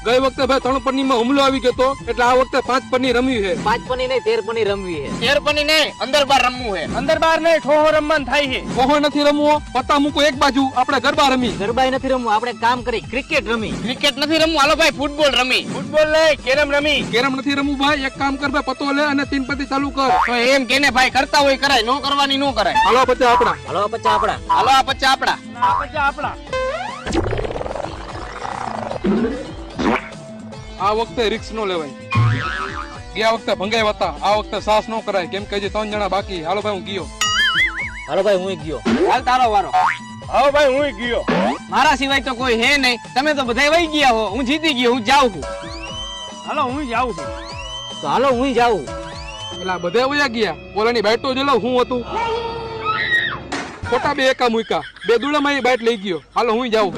ગઈ વખતે ભાઈ 3 પન્નીમાં હુમલો આવી ગયો તો એટલે આ વખતે 5 પન્ની રમવી છે. 5 પન્ની નહીં 13 પન્ની રમવી છે. 13 પન્ની નહીં, અંદર બાર રમવું છે. અંદર બાર નહીં, ઠોહો રમવાનું થાય છે. કોહો નથી રમવો, પત્તા મૂકો એક બાજુ, આપણે ગરબા રમી. ગરબાય નથી રમવું, આપણે કામ કરી ક્રિકેટ રમી. ક્રિકેટ નથી રમવું, હાલો ભાઈ ફૂટબોલ રમી. ફૂટબોલ નહીં, કેરમ રમી. કેરમ નથી રમવું ભાઈ, એક કામ કર ભાઈ, પત્તો લે અને 3 પત્તી ચાલુ કર. તો એમ કેને ભાઈ કરતા હોય કરાય, નો કરવાની નો કરાય. હાલો પછી આપણા. હાલો પચ્ચા આપડા. હાલો આ પચ્ચા આપડા. આ પછી આપડા. આ વખતે રિસ્ક નો લેવાય. ગયા વખતે ભંગાઈ હતા, આ વખતે સાસ નો કરાય, કેમ કે હજી 3 જણા બાકી. હાલો ભાઈ હું ગયો. હાલો ભાઈ હું ગયો. હાલ તારો વારો. હા ભાઈ હું ગયો. મારા સિવાય તો કોઈ હે નહીં, તમે તો બધાય વહી ગયા હો. હું જીતી ગયો, હું જાઉં છું. હાલો હું જાઉં છું. તો હાલો હું જાઉં. એટલે બધા વયા ગયા. ઓલાની બાઈટ તો જોઈ લો હું હતું. ખોટા 2 એકા મૂક્યા, 2 દુડામાં એ બાઈટ લઈ ગયો. હાલો હું જાઉં.